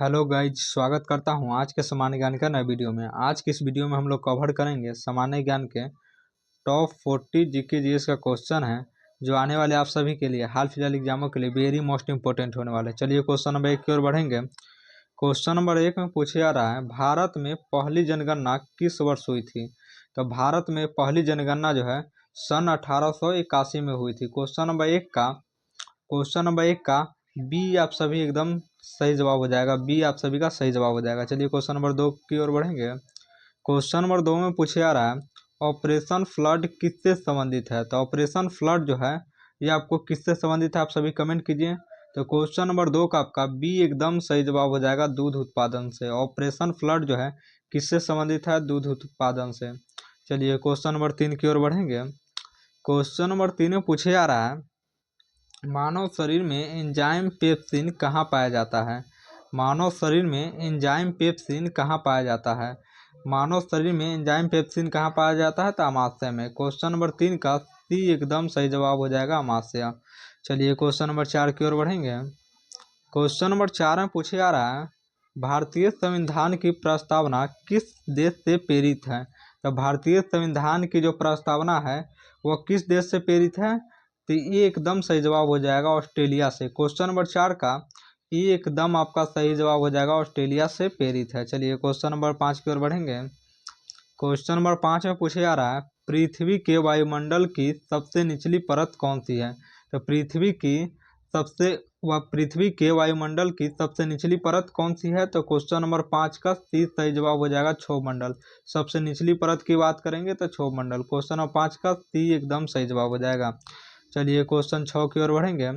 Hello guys, स्वागत करता हूं आज के सामान्य ज्ञान का नए वीडियो में। आज के इस वीडियो में हम लोग कवर करेंगे सामान्य ज्ञान के टॉप 40 जीके जीएस का क्वेश्चन है जो आने वाले आप सभी के लिए हाल फिलहाल एग्जामों के लिए वेरी मोस्ट इंपॉर्टेंट होने वाले हैं। चलिए क्वेश्चन नंबर 1 की ओर बढ़ेंगे। क्वेश्चन नंबर 1 में पूछे जा रहा है, भारत में पहली जनगणना किस वर्ष हुई थी? तो भारत में पहली जनगणना जो है सन 1881 में हुई थी। क्वेश्चन नंबर एक का बी आप सभी एकदम सही जवाब हो जाएगा। बी आप सभी का सही जवाब हो जाएगा। चलिए क्वेश्चन नंबर 2 की ओर बढ़ेंगे। क्वेश्चन नंबर 2 में पूछे जा रहा है, ऑपरेशन फ्लड किससे संबंधित है? तो ऑपरेशन फ्लड जो है ये आपको किससे संबंधित है, आप सभी कमेंट कीजिए। तो क्वेश्चन नंबर 2 का आपका बी एकदम सही जवाब हो जाएगा, दूध उत्पादन से। ऑपरेशन फ्लड जो है किससे संबंधित है? दूध उत्पादन से। चलिए क्वेश्चन नंबर 3 की ओर बढ़ेंगे। क्वेश्चन नंबर 3 में पूछे जा रहा है, मानव शरीर में एंजाइम पेप्सिन कहाँ पाया जाता है? मानव शरीर में एंजाइम पेप्सिन कहाँ पाया जाता है? मानव शरीर में एंजाइम पेप्सिन कहाँ पाया जाता है? तो अमाशय में। क्वेश्चन नंबर 3 का सी एकदम सही जवाब हो जाएगा, अमाशय। चलिए क्वेश्चन नंबर 4 की ओर बढ़ेंगे। क्वेश्चन नंबर 4 में पूछे जा रहा है, भारतीय संविधान की प्रस्तावना किस देश से प्रेरित है? तो भारतीय संविधान की जो प्रस्तावना है वह किस देश से प्रेरित है? तो ये एकदम सही जवाब हो जाएगा, ऑस्ट्रेलिया से। क्वेश्चन नंबर 4 का ये एकदम आपका सही जवाब हो जाएगा, ऑस्ट्रेलिया से प्रेरित है। चलिए क्वेश्चन नंबर 5 की ओर बढ़ेंगे। क्वेश्चन नंबर 5 में पूछे जा रहा है, पृथ्वी के वायुमंडल की सबसे निचली परत कौन सी है? तो पृथ्वी के वायुमंडल की सबसे निचली परत कौन सी है? तो क्वेश्चन नंबर 5 का सी सही जवाब हो जाएगा, क्षोभमंडल। सबसे निचली परत की बात करेंगे तो क्षोभमंडल। क्वेश्चन नंबर 5 का सी एकदम सही जवाब हो जाएगा। चलिए क्वेश्चन 6 की ओर बढ़ेंगे।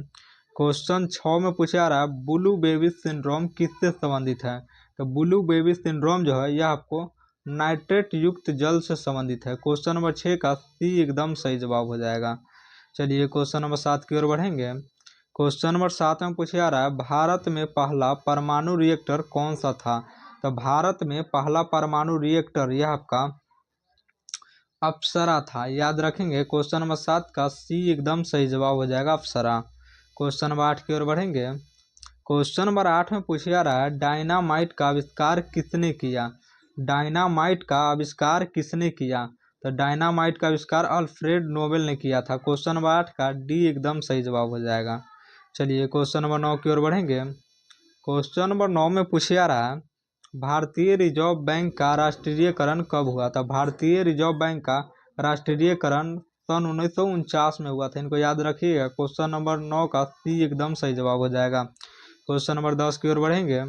क्वेश्चन 6 में पूछा जा रहा है, ब्लू बेबी सिंड्रोम किससे संबंधित है? तो ब्लू बेबी सिंड्रोम जो है यह आपको नाइट्रेट युक्त जल से संबंधित है। क्वेश्चन नंबर 6 का सी एकदम सही जवाब हो जाएगा। चलिए क्वेश्चन नंबर 7 की ओर बढ़ेंगे। क्वेश्चन नंबर 7 में पूछा जा रहा है, भारत में पहला परमाणु रिएक्टर कौन सा था? तो भारत में पहला परमाणु रिएक्टर यह आपका अप्सरा था, याद रखेंगे। क्वेश्चन नंबर 7 का सी एकदम सही जवाब हो जाएगा, अप्सरा। क्वेश्चन नंबर 8 की ओर बढ़ेंगे। क्वेश्चन नंबर 8 में पूछा जा रहा है, डायनामाइट का आविष्कार किसने किया? डायनामाइट का आविष्कार किसने किया? तो डायनामाइट का आविष्कार अल्फ्रेड नोबेल ने किया था। क्वेश्चन नंबर 8 का डी एकदम सही जवाब हो जाएगा। चलिए क्वेश्चन नंबर 9 की ओर बढ़ेंगे। क्वेश्चन नंबर 9 में पूछा जा रहा है, भारतीय रिजर्व बैंक का राष्ट्रीयकरण कब हुआ था? भारतीय रिजर्व बैंक का राष्ट्रीयकरण सन 1949 में हुआ था, इनको याद रखिएगा। क्वेश्चन नंबर 9 का सी एकदम सही जवाब हो जाएगा। क्वेश्चन नंबर 10 की ओर बढ़ेंगे।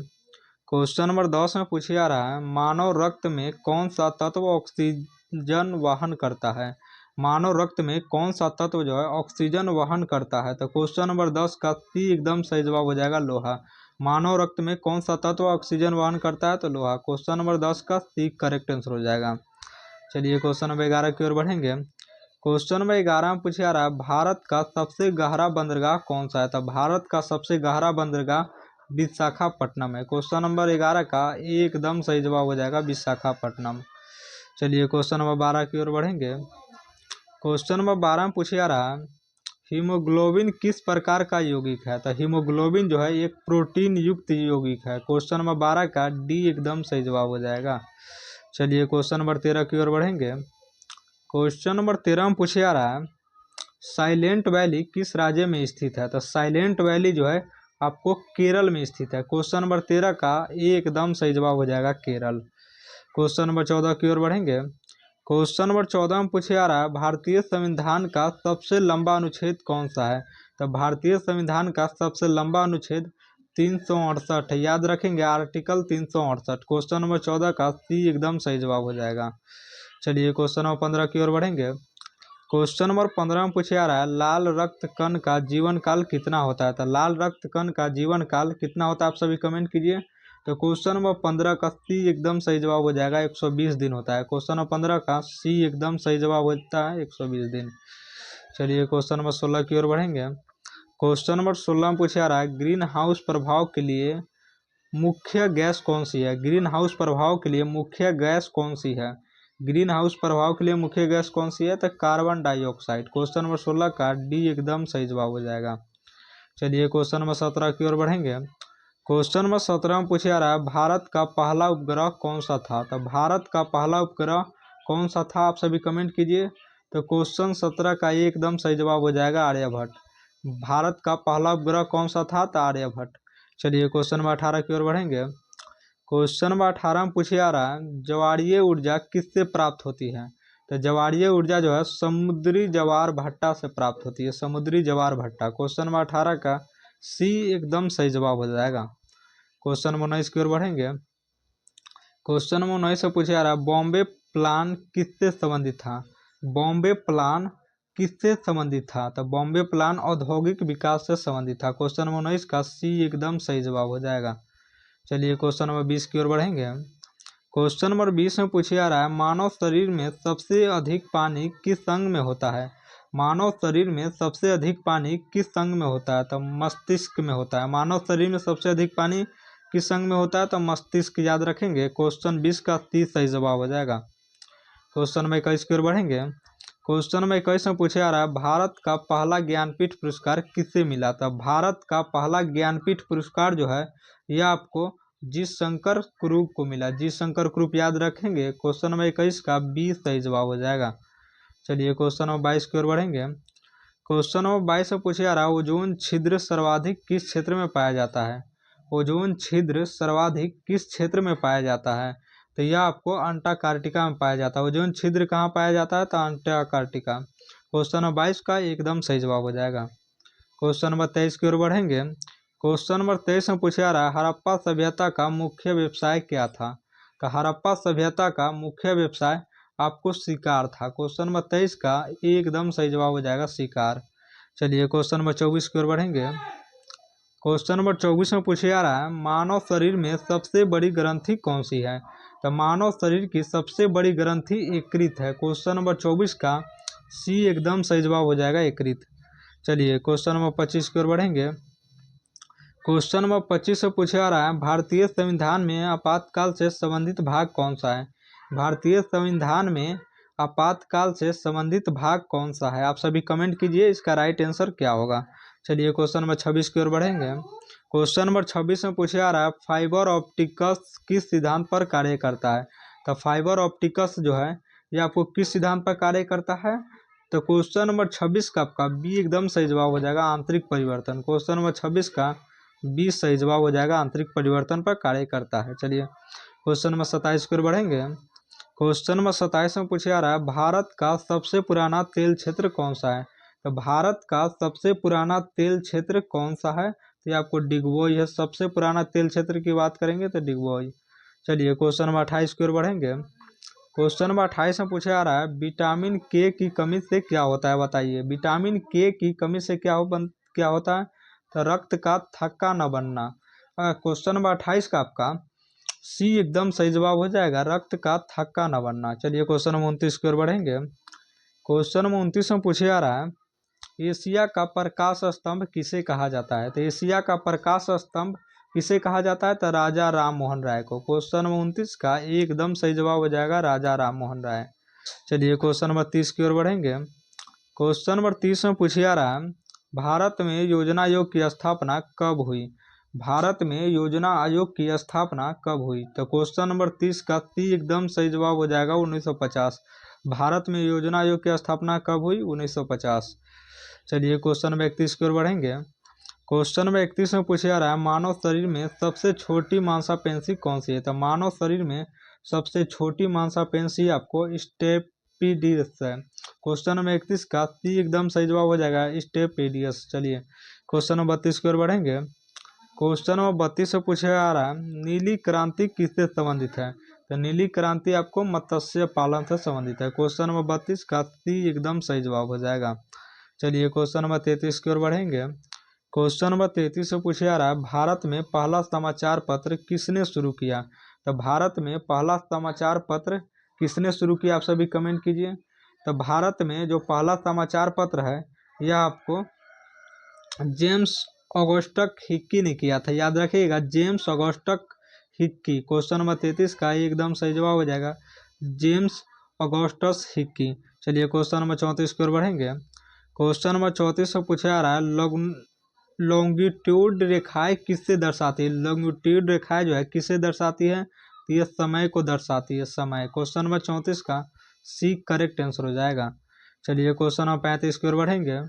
क्वेश्चन नंबर 10 में पूछा जा रहा है, मानव रक्त में कौन सा तत्व ऑक्सीजन वहन करता है? मानव रक्त में कौन सा तत्व जो है ऑक्सीजन वहन करता है? तो क्वेश्चन नंबर 10 का सी एकदम सही जवाब हो जाएगा, लोहा। मानव रक्त में कौन सा तत्व ऑक्सीजन वहन करता है? तो लोहा। क्वेश्चन नंबर 10 का सी करेक्ट आंसर हो जाएगा। चलिए क्वेश्चन नंबर 11 की ओर बढ़ेंगे। क्वेश्चन नंबर 11 में पूछा जा रहा है, भारत का सबसे गहरा बंदरगाह कौन सा है? तो भारत का सबसे गहरा बंदरगाह विशाखापट्टनम है। क्वेश्चन नंबर 11 का एकदम सही जवाब हो जाएगा, विशाखापट्टनम। चलिए क्वेश्चन नंबर 12 की ओर बढ़ेंगे। क्वेश्चन नंबर 12 में पूछा जा रहा है, हीमोग्लोबिन किस प्रकार का यौगिक है? तो हीमोग्लोबिन जो है एक प्रोटीन युक्त यौगिक है। क्वेश्चन नंबर 12 का डी एकदम सही जवाब हो जाएगा। चलिए क्वेश्चन नंबर 13 की ओर बढ़ेंगे। क्वेश्चन नंबर 13 में पूछा जा रहा है, साइलेंट वैली किस राज्य में स्थित है? तो साइलेंट वैली जो है आपको केरल में स्थित है। क्वेश्चन नंबर 13 का एकदम सही जवाब हो जाएगा, केरल। क्वेश्चन नंबर 14 की ओर बढ़ेंगे। क्वेश्चन नंबर 14 में पूछा जा रहा है, भारतीय संविधान का सबसे लंबा अनुच्छेद कौन सा है? तो भारतीय संविधान का सबसे लंबा अनुच्छेद 368 है, याद रखेंगे, आर्टिकल 368। क्वेश्चन नंबर 14 का सी एकदम सही जवाब हो जाएगा। चलिए क्वेश्चन नंबर 15 की ओर बढ़ेंगे। क्वेश्चन नंबर 15 में पूछा जा रहा है, लाल रक्त कण का जीवन काल कितना होता है? तो लाल रक्त कण का जीवन काल कितना होता है, आप सभी कमेंट कीजिए। तो क्वेश्चन नंबर 15 का सी एकदम सही जवाब हो जाएगा, 120 दिन होता है। क्वेश्चन नंबर 15 का सी एकदम सही जवाब होता है, 120 दिन। चलिए क्वेश्चन नंबर 16 की ओर बढ़ेंगे। क्वेश्चन नंबर 16 में पूछा जा रहा है, ग्रीन हाउस प्रभाव के लिए मुख्य गैस कौन सी है? ग्रीन हाउस प्रभाव के लिए मुख्य गैस कौन सी है? ग्रीन हाउस प्रभाव के लिए मुख्य गैस कौन सी है? तो कार्बन डाइऑक्साइड। क्वेश्चन नंबर 16 का डी एकदम सही जवाब हो जाएगा। चलिए क्वेश्चन नंबर 17 की ओर बढ़ेंगे। क्वेश्चन नंबर 17 में पूछा जा रहा है भारत का पहला उपग्रह कौन सा था। तो भारत का पहला उपग्रह कौन सा था, आप सभी कमेंट कीजिए। तो क्वेश्चन 17 का एकदम सही जवाब हो जाएगा आर्यभट्ट। भारत का पहला उपग्रह कौन सा था, तो आर्यभट्ट। चलिए क्वेश्चन नंबर 18 की ओर बढ़ेंगे। क्वेश्चन नंबर 18 में पूछा जा रहा है ज्वारीय ऊर्जा किससे प्राप्त होती है। तो ज्वारीय ऊर्जा जो है समुद्री ज्वार भट्टा से प्राप्त होती है, समुद्री ज्वार भट्टा। क्वेश्चन नंबर 18 का सी एकदम सही जवाब हो जाएगा। क्वेश्चन नंबर 19 की ओर बढ़ेंगे। क्वेश्चन नंबर 19 से पूछा जा रहा है बॉम्बे प्लान किससे संबंधित था। बॉम्बे प्लान किससे संबंधित था। तो बॉम्बे प्लान औद्योगिक विकास से संबंधित था। क्वेश्चन नंबर 19 का सी एकदम सही जवाब हो जाएगा। चलिए क्वेश्चन नंबर 20 की ओर बढ़ेंगे। क्वेश्चन नंबर 20 में पूछा जा रहा है मानव शरीर में सबसे अधिक पानी किस अंग में होता है। मानव शरीर में सबसे अधिक पानी किस अंग में होता है। तो मस्तिष्क में होता है। मानव शरीर में सबसे अधिक पानी किस अंग में होता है, तो मस्तिष्क याद रखेंगे। क्वेश्चन 20 का 30 सही जवाब हो जाएगा। क्वेश्चन नंबर 21 की ओर बढ़ेंगे। क्वेश्चन नंबर 21 में पूछा जा रहा है भारत का पहला ज्ञानपीठ पुरस्कार किससे मिला था। भारत का पहला ज्ञानपीठ पुरस्कार जो है यह आपको जी शंकर कुरूप को मिला। जी शंकर कुरूप याद रखेंगे। क्वेश्चन नंबर 21 का 20 सही जवाब हो जाएगा। चलिए क्वेश्चन नंबर 22 की ओर बढ़ेंगे। क्वेश्चन नंबर 22 में पूछा जा रहा है ओजोन छिद्र सर्वाधिक किस क्षेत्र में पाया जाता है। ओजोन छिद्र सर्वाधिक किस क्षेत्र में पाया जाता है। तो यह आपको अंटार्कटिका में पाया जाता है। ओजोन छिद्र कहाँ पाया जाता है, तो अंटार्कटिका। क्वेश्चन नंबर 22 का एकदम सही जवाब हो जाएगा। क्वेश्चन नंबर 23 की ओर बढ़ेंगे। क्वेश्चन नंबर 23 में पूछा जा रहा है हड़प्पा सभ्यता का मुख्य व्यवसाय क्या था। तो हड़प्पा सभ्यता का मुख्य व्यवसाय आपको शिकार था। क्वेश्चन नंबर 23 का एकदम सही जवाब हो जाएगा शिकार। चलिए क्वेश्चन नंबर 24 की ओर बढ़ेंगे। क्वेश्चन नंबर 24 में पूछा जा रहा है मानव शरीर में सबसे बड़ी ग्रंथि कौन सी है। तो मानव शरीर की सबसे बड़ी ग्रंथि यकृत है। क्वेश्चन नंबर 24 का सी एकदम सही जवाब हो जाएगा यकृत। चलिए क्वेश्चन नंबर 25 की ओर बढ़ेंगे। क्वेश्चन नंबर 25 से पूछा जा रहा है भारतीय संविधान में आपातकाल से संबंधित भाग कौन सा है। भारतीय संविधान में आपातकाल से संबंधित भाग कौन सा है, आप सभी कमेंट कीजिए इसका राइट आंसर क्या होगा। चलिए क्वेश्चन नंबर 26 की ओर बढ़ेंगे। क्वेश्चन नंबर 26 में पूछा जा रहा है फाइबर ऑप्टिक्स किस सिद्धांत पर कार्य करता है। तो फाइबर ऑप्टिक्स जो है ये आपको किस सिद्धांत पर कार्य करता है। तो क्वेश्चन नंबर 26 का आपका बी एकदम सही जवाब हो जाएगा आंतरिक परिवर्तन। क्वेश्चन नंबर 26 का 20 सही जवाब हो जाएगा आंतरिक परिवर्तन पर कार्य करता है। चलिए क्वेश्चन नंबर 27 की ओर बढ़ेंगे। क्वेश्चन नंबर 27 में पूछा जा रहा है भारत का सबसे पुराना तेल क्षेत्र कौन सा है। तो भारत का सबसे पुराना तेल क्षेत्र कौन सा है, तो ये आपको डिगबोई है। सबसे पुराना तेल क्षेत्र की बात करेंगे तो डिगबोई। चलिए क्वेश्चन नंबर 28 की ओर बढ़ेंगे। क्वेश्चन नंबर 28 में पूछा जा रहा है विटामिन के की कमी से क्या होता है, बताइए। विटामिन के की कमी से क्या होता है, तो रक्त का थक्का न बनना। क्वेश्चन नंबर 28 का आपका सी एकदम सही जवाब हो जाएगा रक्त का थक्का न बनना। चलिए क्वेश्चन नंबर 29 की ओर बढ़ेंगे। क्वेश्चन नंबर 29 में पूछा जा रहा है एशिया का प्रकाश स्तंभ किसे कहा जाता है। तो एशिया का प्रकाश स्तंभ किसे कहा जाता है, तो राजा राम मोहन राय को। क्वेश्चन नंबर 29 का एकदम सही जवाब हो जाएगा राजा राम मोहन राय। चलिए क्वेश्चन नंबर 30 की ओर बढ़ेंगे। क्वेश्चन नंबर 30 में पूछा जा रहा है भारत में योजना आयोग की स्थापना कब हुई। भारत में योजना आयोग की स्थापना कब हुई। तो क्वेश्चन नंबर 30 का सी एकदम सही जवाब हो जाएगा 1950। भारत में योजना आयोग की स्थापना कब हुई, 1950। चलिए क्वेश्चन नंबर 31 की ओर बढ़ेंगे। क्वेश्चन नंबर 31 में पूछा जा रहा है मानव शरीर में सबसे छोटी मांसपेशी कौन सी है। तो मानव शरीर में सबसे छोटी मांसपेशी आपको स्टेपिडियस है। क्वेश्चन नंबर 31 का सी एकदम सही जवाब हो जाएगा स्टेपिडियस। चलिए क्वेश्चन नंबर 32 की ओर बढ़ेंगे। क्वेश्चन नंबर 32 से पूछा जा रहा है नीली क्रांति किससे संबंधित है। तो नीली क्रांति आपको मत्स्य पालन से संबंधित है। क्वेश्चन नंबर 32 का सी एकदम सही जवाब हो जाएगा। चलिए क्वेश्चन नंबर 33 की ओर बढ़ेंगे। क्वेश्चन नंबर 33 से पूछा जा रहा है भारत में पहला समाचार पत्र किसने शुरू किया। तो भारत में पहला समाचार पत्र किसने शुरू किया, आप सभी कमेंट कीजिए। तो भारत में जो पहला समाचार पत्र है यह आपको जेम्स ऑगस्टस हिक्की ने किया था, याद रखिएगा James Augustus Hickey. Question number 33 का एकदम सही जवाब हो जाएगा जेम्स ऑगस्टस हिक्की। चलिए क्वेश्चन नंबर 34 की ओर बढ़ेंगे। क्वेश्चन नंबर 34 से पूछा जा रहा है लॉन्गिट्यूड रेखाएं किससे दर्शाती है? लॉन्गिट्यूड रेखाएं जो है किससे दर्शाती है? तो ये समय को दर्शाती है, समय। क्वेश्चन नंबर 34 का सी करेक्ट आंसर हो जाएगा। चलिए क्वेश्चन नंबर 35 की ओर बढ़ेंगे।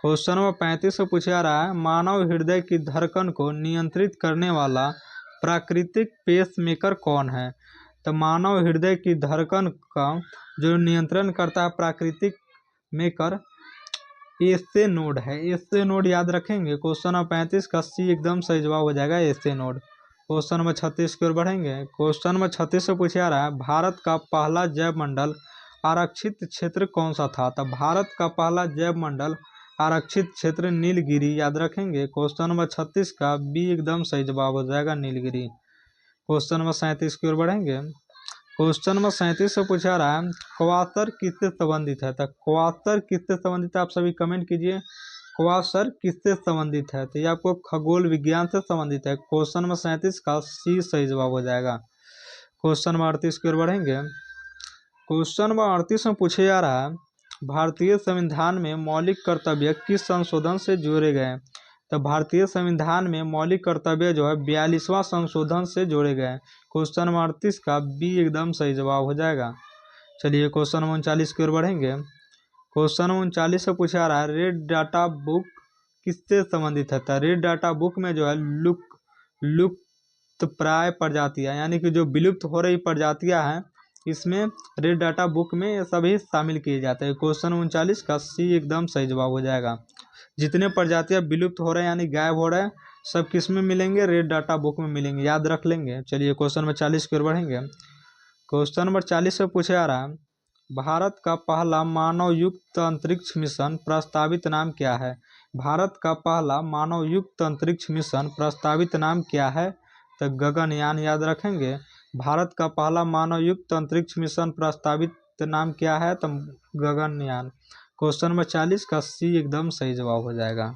क्वेश्चन नंबर 35 में पूछा जा रहा है, मानव हृदय की धड़कन को नियंत्रित करने वाला प्राकृतिक पेसमेकर कौन है? तो मानव हृदय की धड़कन का जो नियंत्रण करता है प्राकृतिक मेकर एसे नोड है। एसे नोड याद रखेंगे। क्वेश्चन नंबर 35 का सी एकदम सही जवाब हो जाएगा, एसे नोड। क्वेश्चन नंबर 36 की ओर बढ़ेंगे। क्वेश्चन नंबर 36 से पूछा जा रहा है, भारत का पहला जैव मंडल आरक्षित क्षेत्र कौन सा था? तो भारत का पहला जैव मंडल आरक्षित क्षेत्र नीलगिरी, याद रखेंगे। क्वेश्चन नंबर 36 का बी एकदम सही जवाब हो जाएगा, नीलगिरी। क्वेश्चन नंबर 37 की ओर बढ़ेंगे। क्वेश्चन नंबर 37 से पूछा रहा है, क्वासर किससे संबंधित है? तो क्वासर किससे संबंधित है, आप सभी कमेंट कीजिए। क्वासर किससे संबंधित है? तो ये आपको खगोल विज्ञान से संबंधित है। क्वेश्चन नंबर 37 का सी सही जवाब हो जाएगा। क्वेश्चन नंबर 38 की ओर बढ़ेंगे। क्वेश्चन नंबर 38 में पूछा जा रहा है, भारतीय संविधान में मौलिक कर्तव्य किस संशोधन से जोड़े गए? तो भारतीय संविधान में मौलिक कर्तव्य जो है 42वां संशोधन से जोड़े गए। क्वेश्चन नंबर 38 का बी एकदम सही जवाब हो जाएगा। चलिए क्वेश्चन नंबर 39 की ओर बढ़ेंगे। क्वेश्चन नंबर 39 से पूछा रहा है, रेड डाटा बुक किससे संबंधित है? तो रेड डाटा बुक में जो है लुप्त प्राय प्रजातियां, यानी कि जो विलुप्त हो रही प्रजातियां हैं, इसमें रेड डाटा बुक में ये सभी शामिल किए जाते हैं। क्वेश्चन 39 का सी एकदम सही जवाब हो जाएगा। जितने प्रजातियां विलुप्त हो रहे हैं यानी गायब हो रहे हैं, सब किस में मिलेंगे? रेड डाटा बुक में मिलेंगे, याद रख लेंगे। चलिए क्वेश्चन नंबर 40 की ओर बढ़ेंगे। क्वेश्चन नंबर 40 से पूछा जा रहा है, भारत का पहला मानव युक्त अंतरिक्ष मिशन प्रस्तावित नाम क्या है? भारत का पहला मानव युक्त अंतरिक्ष मिशन प्रस्तावित नाम क्या है? तो गगनयान, याद रखेंगे। भारत का पहला मानव युक्त अंतरिक्ष मिशन प्रस्तावित नाम क्या है? तो गगनयान। क्वेश्चन नंबर 40 का सी एकदम सही जवाब हो जाएगा।